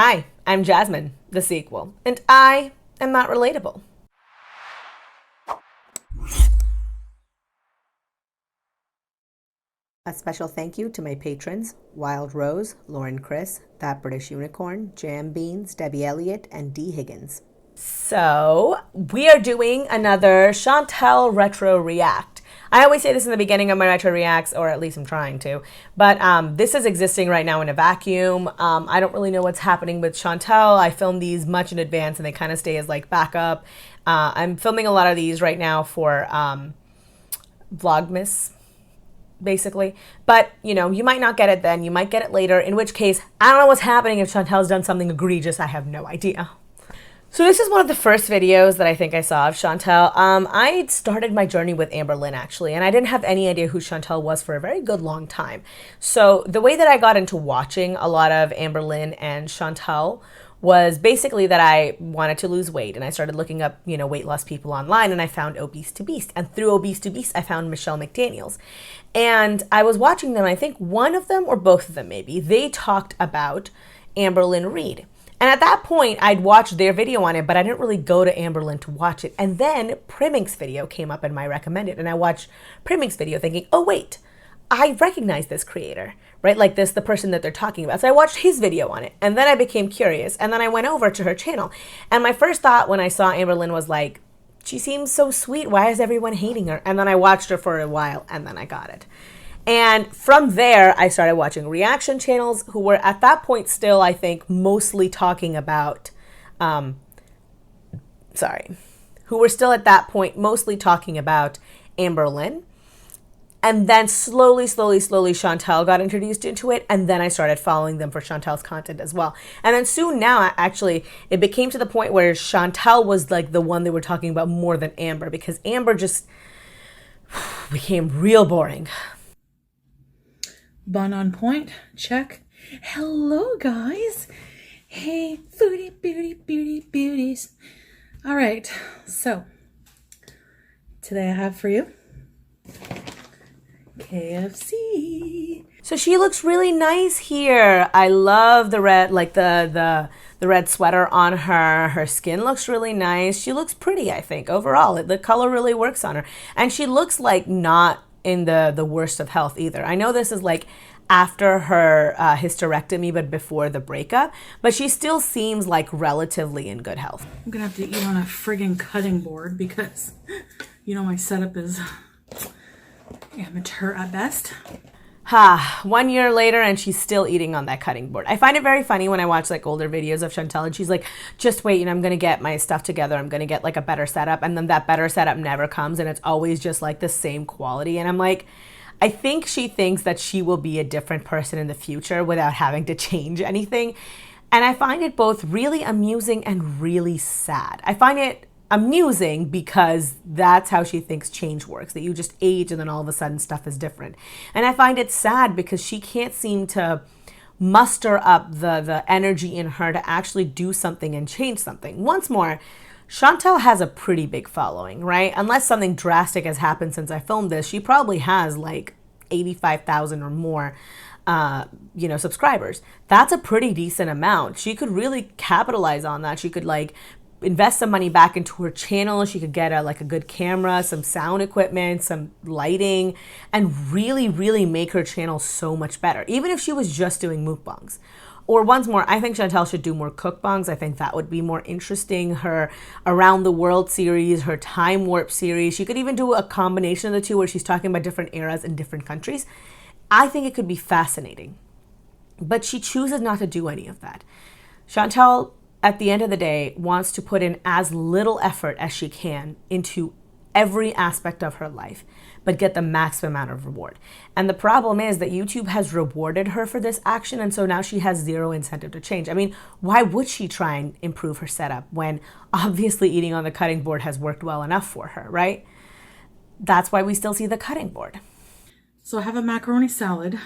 Hi, I'm Jasmine, the sequel, and I am not relatable. A special thank you to my patrons, Wild Rose, Lauren Chris, That British Unicorn, Jam Beans, Debbie Elliott, and D. Higgins. So, we are doing another Chantel Retro React. I always say this in the beginning of my Retro Reacts, or at least I'm trying to, but this is existing right now in a vacuum. I don't really know what's happening with Chantel. I film these much in advance and they kind of stay as like backup. I'm filming a lot of these right now for Vlogmas, basically. But, you know, you might not get it then. You might get it later, in which case, I don't know what's happening if Chantel's done something egregious. I have no idea. So this is one of the first videos that I think I saw of Chantel. I started my journey with Amberlynn actually, and I didn't have any idea who Chantel was for a very good long time. So the way that I got into watching a lot of Amberlynn and Chantel was basically that I wanted to lose weight, and I started looking up, you know, weight loss people online, and I found Obesetobeast, and through Obesetobeast I found Michelle McDaniels. And I was watching them, I think one of them or both of them maybe, they talked about Amberlynn Reid. And at that point, I'd watched their video on it, but I didn't really go to Amberlynn to watch it. And then Primink's video came up in my recommended, and I watched Primink's video thinking, oh wait, I recognize this creator, right? Like this, the person that they're talking about. So I watched his video on it, and then I became curious, and then I went over to her channel. And my first thought when I saw Amberlynn was like, she seems so sweet, why is everyone hating her? And then I watched her for a while, and then I got it. And from there, I started watching reaction channels who were at that point still, I think, mostly talking about, who were still at that point mostly talking about Amberlynn. And then slowly, Chantel got introduced into it. And then I started following them for Chantel's content as well. And then soon now, actually, it became to the point where Chantel was like the one they were talking about more than Amber, because Amber just became real boring. Bun on point, check. Hello guys. Hey, foodie, beauties. All right, so today I have for you KFC. So she looks really nice here. I love the red, like the red sweater on her. Her skin looks really nice. She looks pretty, I think, overall. The color really works on her. And she looks like not in the worst of health either. I know this is like after her hysterectomy, but before the breakup, but she still seems like relatively in good health. I'm gonna have to eat on a friggin' cutting board because, you know, my setup is amateur at best. 1 year later and she's still eating on that cutting board. I find it very funny when I watch like older videos of Chantel and she's like, just wait, you know, I'm gonna get my stuff together, I'm gonna get like a better setup, and then that better setup never comes and it's always just like the same quality. And I'm like, I think she thinks that she will be a different person in the future without having to change anything. And I find it both really amusing and really sad. I find it amusing because that's how she thinks change works, that you just age and then all of a sudden stuff is different. And I find it sad because she can't seem to muster up the energy in her to actually do something and change something. Once more, Chantel has a pretty big following, right? Unless something drastic has happened since I filmed this, she probably has like 85,000 or more subscribers. That's a pretty decent amount. She could really capitalize on that. She could like invest some money back into her channel. She could get a good camera, some sound equipment, some lighting, and really make her channel so much better, even if she was just doing mukbangs. Or once more, I think Chantel should do more cookbongs. I think that would be more interesting. Her Around the World series, her Time Warp series. She could even do a combination of the two where she's talking about different eras in different countries. I think it could be fascinating. But she chooses not to do any of that. Chantel, at the end of the day, wants to put in as little effort as she can into every aspect of her life, but get the maximum amount of reward. And the problem is that YouTube has rewarded her for this action, and so now she has zero incentive to change. I mean, why would she try and improve her setup when obviously eating on the cutting board has worked well enough for her, right? That's why we still see the cutting board. So I have a macaroni salad.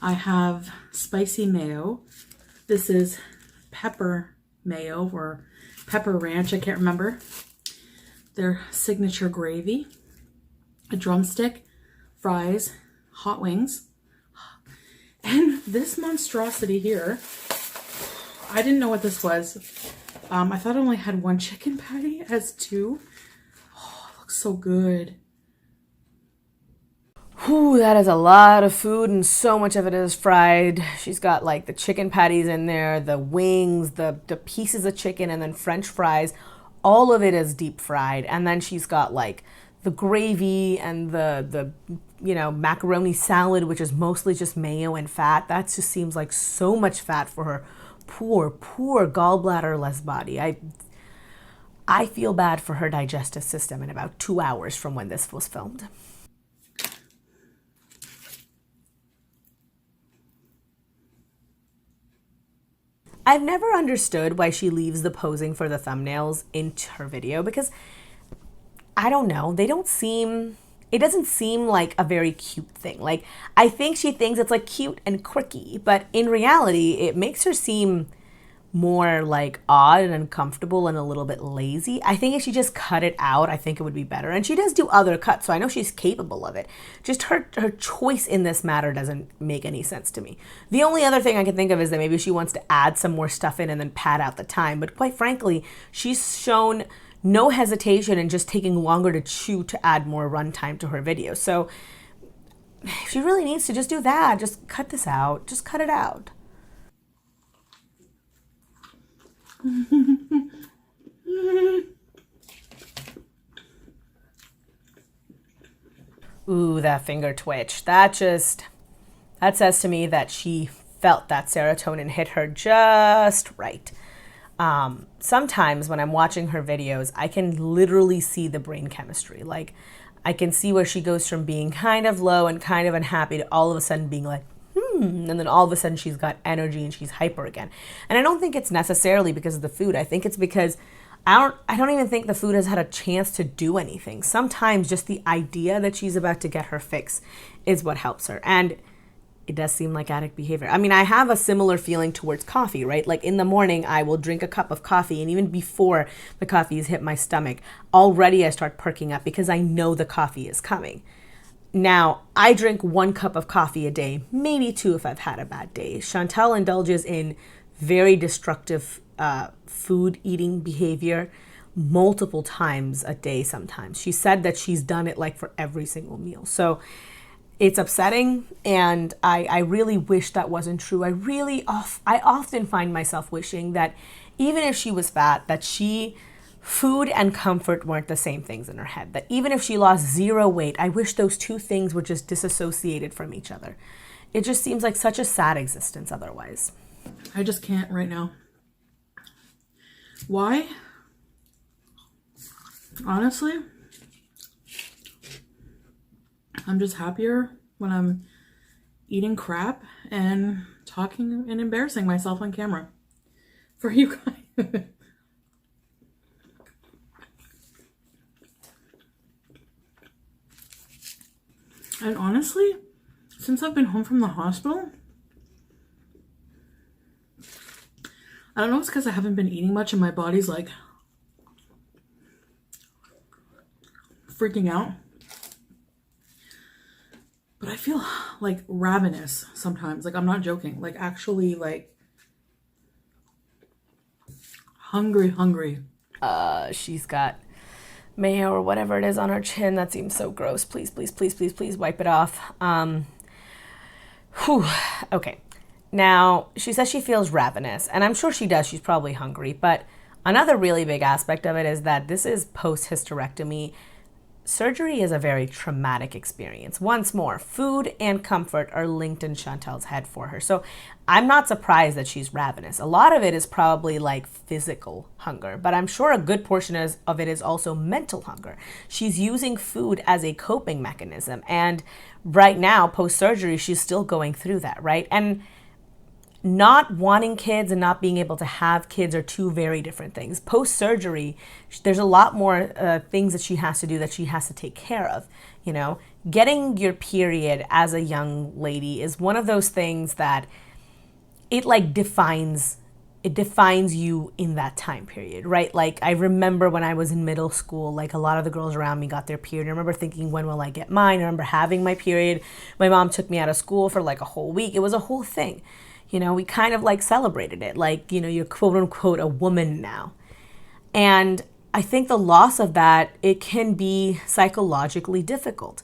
I have spicy mayo. This is pepper mayo or pepper ranch, I can't remember. Their signature gravy, a drumstick, fries, hot wings, And this monstrosity here, I didn't know what this was. I thought it only had one chicken patty. It has two. Oh, it looks so good. Whew, that is a lot of food, and so much of it is fried. She's got like the chicken patties in there, the wings, the pieces of chicken, and then French fries. All of it is deep fried. And then she's got like the gravy and the macaroni salad, which is mostly just mayo and fat. That just seems like so much fat for her poor gallbladder-less body. I feel bad for her digestive system in about 2 hours from when this was filmed. I've never understood why she leaves the posing for the thumbnails into her video, because I don't know, it doesn't seem like a very cute thing. Like, I think she thinks it's like cute and quirky, but in reality, it makes her seem more like odd and uncomfortable and a little bit lazy. I think if she just cut it out, I think it would be better. And she does do other cuts, so I know she's capable of it. Just her choice in this matter doesn't make any sense to me. The only other thing I can think of is that maybe she wants to add some more stuff in and then pad out the time. But quite frankly, she's shown no hesitation in just taking longer to chew to add more runtime to her video. So if she really needs to just do that, just cut this out. Just cut it out. Ooh, that finger twitch. That says to me that she felt that serotonin hit her just right. Sometimes when I'm watching her videos, I can literally see the brain chemistry. Like, I can see where she goes from being kind of low and kind of unhappy to all of a sudden being like, and then all of a sudden she's got energy and she's hyper again. And I don't think it's necessarily because of the food. I think it's because I don't even think the food has had a chance to do anything. Sometimes just the idea that she's about to get her fix is what helps her. And it does seem like addict behavior. I mean, I have a similar feeling towards coffee, right? Like in the morning, I will drink a cup of coffee, and even before the coffee has hit my stomach, already I start perking up because I know the coffee is coming. Now, I drink 1 cup of coffee a day, maybe 2 if I've had a bad day. Chantal indulges in very destructive food eating behavior multiple times a day sometimes. She said that she's done it like for every single meal. So it's upsetting, and I really wish that wasn't true. I often find myself wishing that even if she was fat, that food and comfort weren't the same things in her head. That even if she lost 0 weight, I wish those two things were just disassociated from each other. It just seems like such a sad existence otherwise. I just can't right now. Why? Honestly, I'm just happier when I'm eating crap and talking and embarrassing myself on camera for you guys. And honestly, since I've been home from the hospital, I don't know if it's because I haven't been eating much and my body's like freaking out. But I feel like ravenous sometimes. Like, I'm not joking. Like, actually, like, hungry. She's got mayo or whatever it is on her chin. That seems so gross. Please wipe it off. Okay. Now, she says she feels ravenous, and I'm sure she does. She's probably hungry. But another really big aspect of it is that this is post-hysterectomy. Surgery is a very traumatic experience. Once more, food and comfort are linked in Chantal's head for her. So I'm not surprised that she's ravenous. A lot of it is probably like physical hunger, but I'm sure a good portion of it is also mental hunger. She's using food as a coping mechanism. And right now, post-surgery, she's still going through that, right? And not wanting kids and not being able to have kids are two very different things. Post-surgery, there's a lot more things that she has to do, that she has to take care of. You know, getting your period as a young lady is one of those things that it like defines it defines you in that time period, right? Like I remember when I was in middle school, like a lot of the girls around me got their period. I remember thinking, when will I get mine? I remember having my period. My mom took me out of school for like a whole week. It was a whole thing. You know, we kind of like celebrated it. Like, you know, you're quote unquote a woman now. And I think the loss of that, it can be psychologically difficult.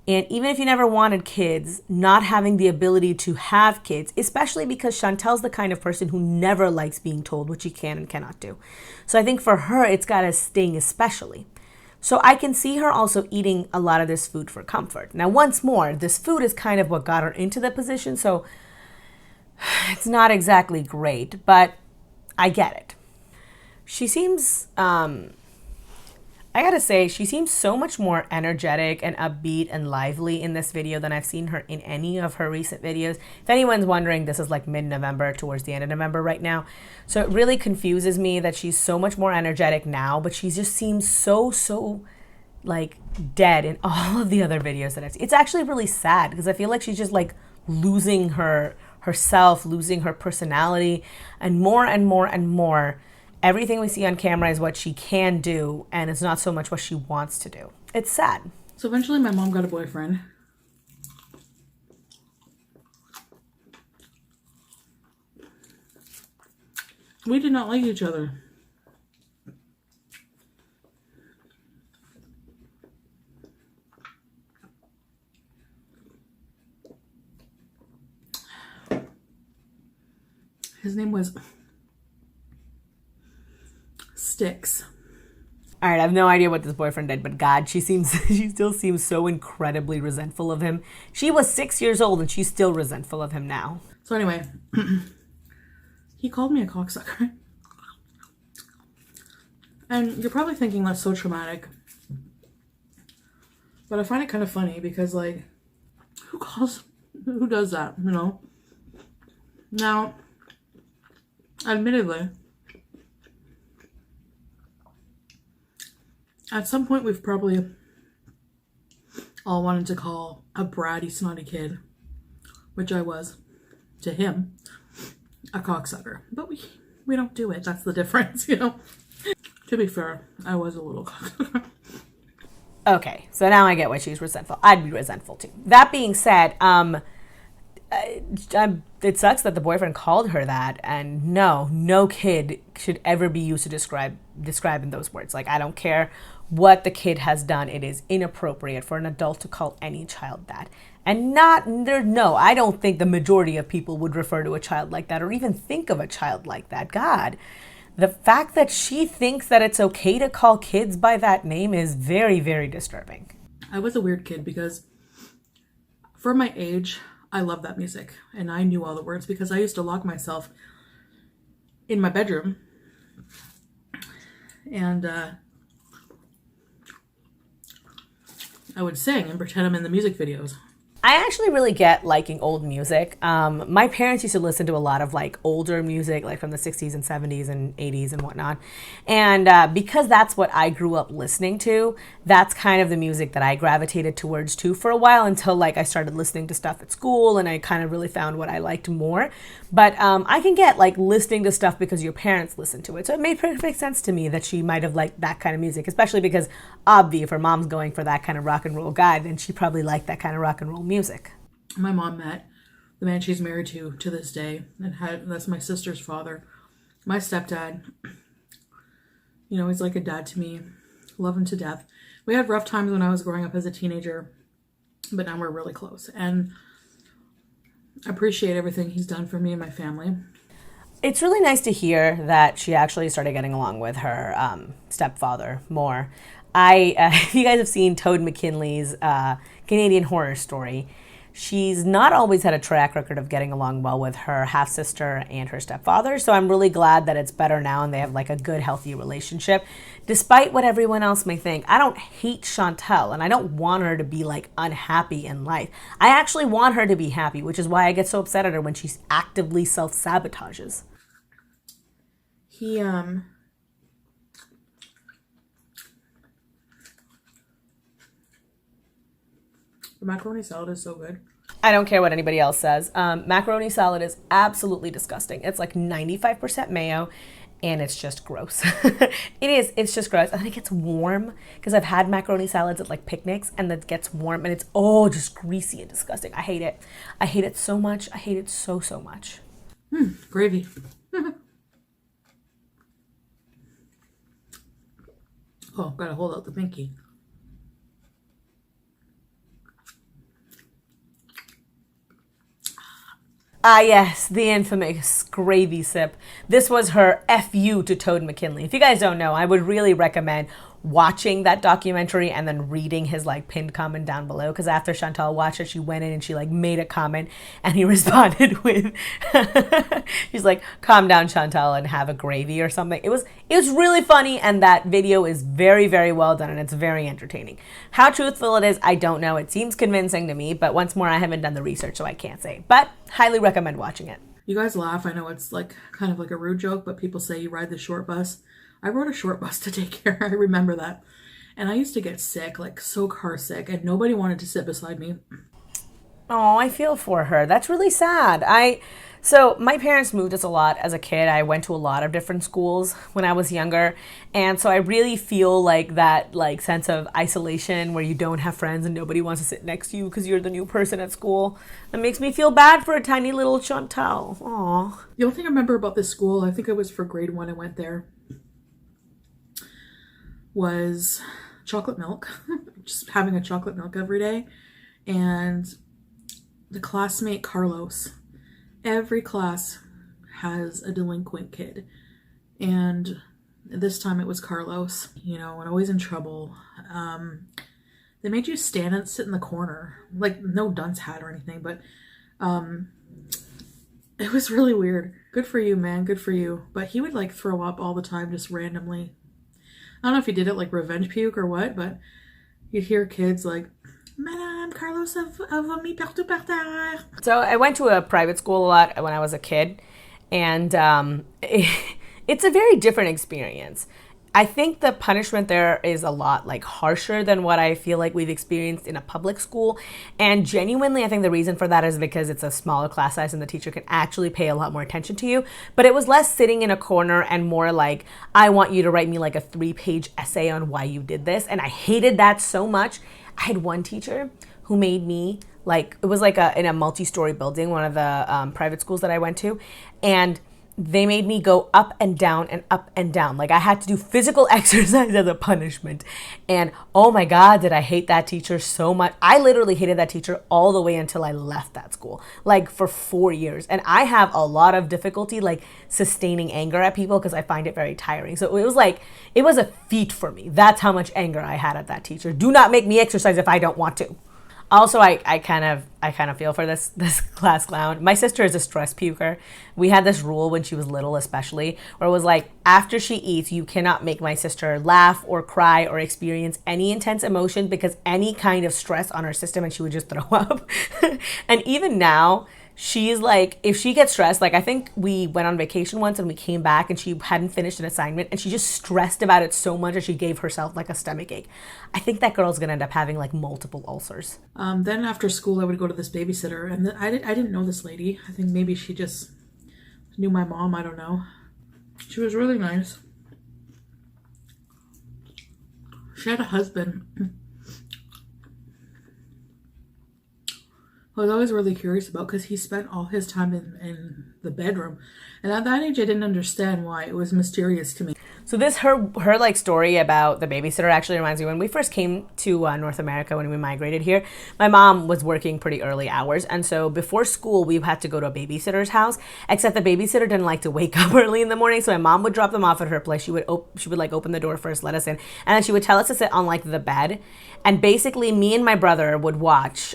And even if you never wanted kids, not having the ability to have kids, especially because Chantel's the kind of person who never likes being told what she can and cannot do. So I think for her, it's got to sting especially. So I can see her also eating a lot of this food for comfort. Now, once more, this food is kind of what got her into the position. So it's not exactly great, but I get it. She seems, I gotta say, she seems so much more energetic and upbeat and lively in this video than I've seen her in any of her recent videos. If anyone's wondering, this is like mid-November, towards the end of November right now. So it really confuses me that she's so much more energetic now, but she just seems so like dead in all of the other videos that I've seen. It's actually really sad because I feel like she's just like losing herself, losing her personality, and more and more and more. Everything we see on camera is what she can do, and it's not so much what she wants to do. It's sad. So eventually my mom got a boyfriend. We did not like each other. His name was Sticks. All right, I have no idea what this boyfriend did, but God, she still seems so incredibly resentful of him. She was 6 years old and she's still resentful of him now. So anyway, he called me a cocksucker. And you're probably thinking that's so traumatic. But I find it kind of funny because, like, who does that, you know? Now, admittedly, at some point we've probably all wanted to call a bratty, snotty kid, which I was, to him, a cocksucker. But we don't do it. That's the difference, you know? To be fair, I was a little cocksucker. Okay, so now I get why she's resentful. I'd be resentful too. That being said, it sucks that the boyfriend called her that, and no kid should ever be used to describe in those words. Like, I don't care what the kid has done, it is inappropriate for an adult to call any child that. And I don't think the majority of people would refer to a child like that or even think of a child like that. God, the fact that she thinks that it's okay to call kids by that name is very, very disturbing. I was a weird kid because for my age, I love that music, and I knew all the words because I used to lock myself in my bedroom and I would sing and pretend I'm in the music videos. I actually really get liking old music. My parents used to listen to a lot of like older music, like from the 60s and 70s and 80s and whatnot. And because that's what I grew up listening to, that's kind of the music that I gravitated towards too for a while until like I started listening to stuff at school and I kind of really found what I liked more. But I can get like listening to stuff because your parents listened to it. So it made perfect sense to me that she might have liked that kind of music, especially because obvi, if her mom's going for that kind of rock and roll guy, then she probably liked that kind of rock and roll music. My mom met the man she's married to this day, and that's my sister's father. My stepdad, you know, he's like a dad to me. Love him to death. We had rough times when I was growing up as a teenager, but now we're really close. And I appreciate everything he's done for me and my family. It's really nice to hear that she actually started getting along with her stepfather more. If you guys have seen Toad McKinley's Canadian Horror Story, she's not always had a track record of getting along well with her half-sister and her stepfather, so I'm really glad that it's better now and they have like a good, healthy relationship. Despite what everyone else may think, I don't hate Chantel and I don't want her to be like unhappy in life. I actually want her to be happy, which is why I get so upset at her when she actively self-sabotages. The macaroni salad is so good. I don't care what anybody else says. Macaroni salad is absolutely disgusting. It's like 95% mayo, and it's just gross. It's just gross. And then it gets warm, because I've had macaroni salads at like picnics, and it gets warm, and it's just greasy and disgusting. I hate it. I hate it so much. I hate it so, so much. Gravy. Oh, gotta hold out the pinky. Ah, yes, the infamous gravy sip. This was her FU to Toad McKinley. If you guys don't know, I would really recommend watching that documentary and then reading his like pinned comment down below, because after Chantal watched it, she went in and she like made a comment, and he responded with she's like, calm down, Chantal, and have a gravy or something. It was really funny, and that video is very, very well done, and it's very entertaining. How truthful it is, I don't know. It seems convincing to me, but once more, I haven't done the research, so I can't say, but highly recommend watching it. You guys laugh. I know it's like kind of like a rude joke, but people say you ride the short bus. I rode a short bus to take care. I remember that. And I used to get sick, like so car sick, and nobody wanted to sit beside me. Oh, I feel for her. That's really sad. So my parents moved us a lot as a kid. I went to a lot of different schools when I was younger. And so I really feel like that like sense of isolation where you don't have friends and nobody wants to sit next to you because you're the new person at school. That makes me feel bad for a tiny little Chantal. Aw. The only thing I remember about this school, I think it was for grade 1 I went there, was chocolate milk. Just having a chocolate milk every day. And the classmate Carlos. Every class has a delinquent kid. And this time it was Carlos. You know, when I was in trouble, they made you stand and sit in the corner. Like, no dunce hat or anything, but it was really weird. Good for you, man. Good for you. But he would like throw up all the time, just randomly. I don't know if he did it like revenge puke or what, but you'd hear kids like, Madame Carlos a vomi partout par terre. So I went to a private school a lot when I was a kid, and it's a very different experience. I think the punishment there is a lot like harsher than what I feel like we've experienced in a public school. And genuinely, I think the reason for that is because it's a smaller class size and the teacher can actually pay a lot more attention to you. But it was less sitting in a corner and more like, I want you to write me like a 3-page essay on why you did this. And I hated that so much. I had one teacher who made me like, it was like in a multi-story building, one of the private schools that I went to. And they made me go up and down and up and down. Like I had to do physical exercise as a punishment. And oh my God, did I hate that teacher so much. I literally hated that teacher all the way until I left that school, like for 4 years. And I have a lot of difficulty like sustaining anger at people because I find it very tiring. So it was like, it was a feat for me. That's how much anger I had at that teacher. Do not make me exercise if I don't want to. Also, I kind of feel for this class clown. My sister is a stress puker. We had this rule when she was little, especially, where it was like, after she eats, you cannot make my sister laugh or cry or experience any intense emotion because any kind of stress on her system, and she would just throw up. And even now, she's like, if she gets stressed, like I think we went on vacation once and we came back and she hadn't finished an assignment and she just stressed about it so much that she gave herself like a stomach ache. I think that girl's gonna end up having like multiple ulcers. Then after school, I would go to this babysitter, and I didn't know this lady. I think maybe she just knew my mom. I don't know. She was really nice. She had a husband. I was always really curious about because he spent all his time in the bedroom. And at that age, I didn't understand why. It was mysterious to me. So this, her like story about the babysitter actually reminds me when we first came to North America, when we migrated here, my mom was working pretty early hours. And so before school, we had to go to a babysitter's house, except the babysitter didn't like to wake up early in the morning. So my mom would drop them off at her place. She would like open the door first, let us in. And then she would tell us to sit on like the bed. And basically me and my brother would watch,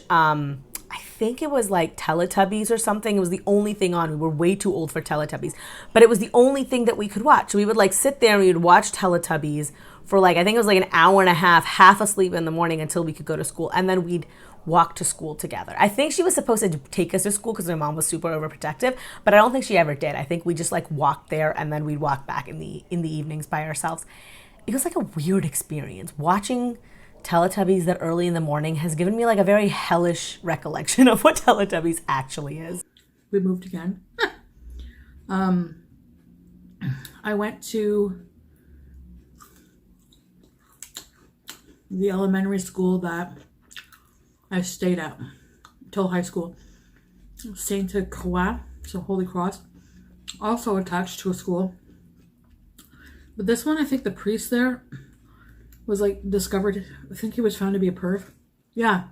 I think it was like Teletubbies or something. It was the only thing on. We were way too old for Teletubbies, but it was the only thing that we could watch. So we would like sit there and we would watch Teletubbies for like, I think it was like an hour and a half asleep in the morning until we could go to school. And then we'd walk to school together. I think she was supposed to take us to school because my mom was super overprotective, but I don't think she ever did. I think we just like walked there and then we'd walk back in the evenings by ourselves. It was like a weird experience watching Teletubbies that early in the morning has given me like a very hellish recollection of what Teletubbies actually is. We moved again. I went to the elementary school that I stayed at until high school. Saint Croix, so Holy Cross, also attached to a school. But this one, I think the priest there was like discovered. I think he was found to be a perv. Yeah,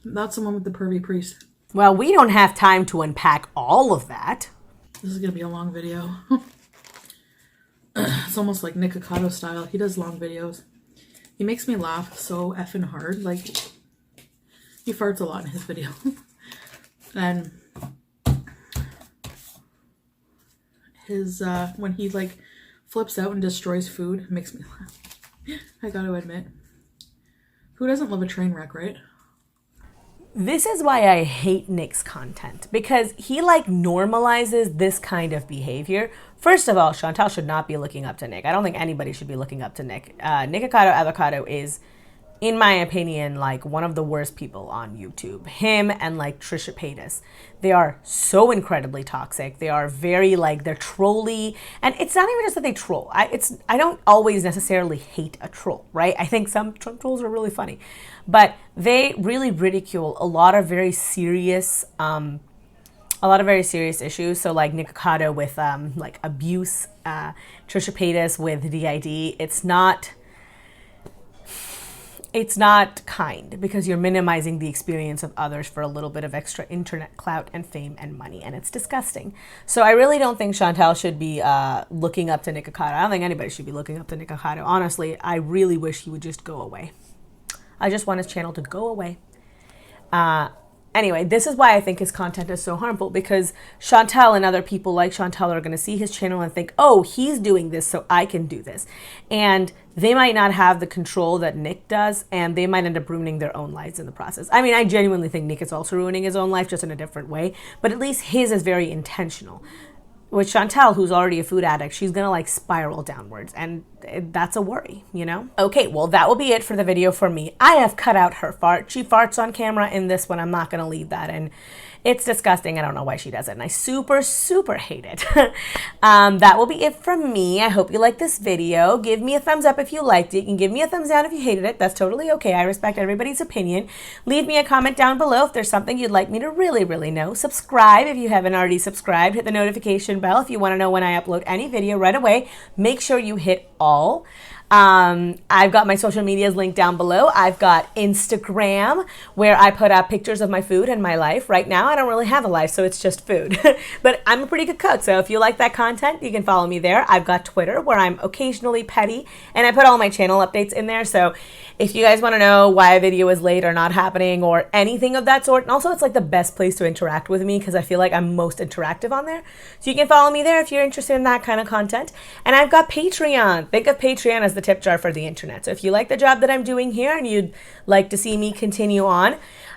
that's the one with the pervy priest. Well, we don't have time to unpack all of that. This is gonna be a long video. It's almost like Nick Ocado style. He does long videos. He makes me laugh so effing hard. Like, he farts a lot in his video. And his when he like flips out and destroys food, makes me laugh. I gotta admit. Who doesn't love a train wreck, right? This is why I hate Nick's content, because he like normalizes this kind of behavior. First of all, Chantal should not be looking up to Nick. I don't think anybody should be looking up to Nick. Nick Ocado Avocado is, in my opinion, like one of the worst people on YouTube. Him and like Trisha Paytas. They are so incredibly toxic. They are very like, they're trolly. And it's not even just that they troll. I don't always necessarily hate a troll, right? I think some trolls are really funny. But they really ridicule a lot of very serious issues. So like Nick Ocado with like abuse, Trisha Paytas with DID. It's not kind, because you're minimizing the experience of others for a little bit of extra internet clout and fame and money, and it's disgusting. So I really don't think Chantal should be looking up to Nick Ocado. I don't think anybody should be looking up to Nick Ocado. Honestly, I really wish he would just go away. I just want his channel to go away. Anyway, this is why I think his content is so harmful, because Chantal and other people like Chantal are going to see his channel and think, oh, he's doing this, so I can do this. And they might not have the control that Nick does, and they might end up ruining their own lives in the process. I mean, I genuinely think Nick is also ruining his own life, just in a different way, but at least his is very intentional. With Chantal, who's already a food addict, she's gonna like spiral downwards, and that's a worry, you know? Okay, well, that will be it for the video for me. I have cut out her fart. She farts on camera in this one. I'm not gonna leave that in. It's disgusting. I don't know why she does it, and I super, super hate it. That will be it from me. I hope you liked this video. Give me a thumbs up if you liked it. You can give me a thumbs down if you hated it. That's totally okay. I respect everybody's opinion. Leave me a comment down below if there's something you'd like me to really, really know. Subscribe if you haven't already subscribed. Hit the notification bell if you want to know when I upload any video right away. Make sure you hit all. I've got my social medias linked down below. I've got Instagram, where I put up pictures of my food and my life. Right now, I don't really have a life, so it's just food. But I'm a pretty good cook, so if you like that content, you can follow me there. I've got Twitter, where I'm occasionally petty, and I put all my channel updates in there. So if you guys want to know why a video is late or not happening or anything of that sort, and also it's like the best place to interact with me, because I feel like I'm most interactive on there. So you can follow me there if you're interested in that kind of content. And I've got Patreon. Think of Patreon as the tip jar for the internet. So if you like the job that I'm doing here and you'd like to see me continue on,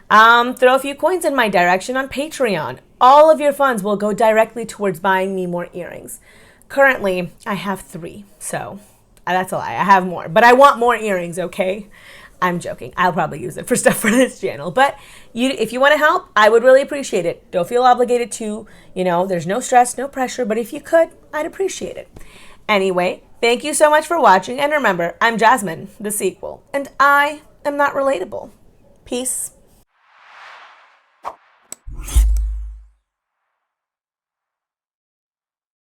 throw a few coins in my direction on Patreon. All of your funds will go directly towards buying me more earrings. Currently, I have 3, so that's a lie. I have more, but I want more earrings, okay? I'm joking. I'll probably use it for stuff for this channel, but if you want to help, I would really appreciate it. Don't feel obligated to, you know, there's no stress, no pressure, but if you could, I'd appreciate it. Anyway, thank you so much for watching, and remember, I'm Jasmine, the sequel, and I am not relatable. Peace.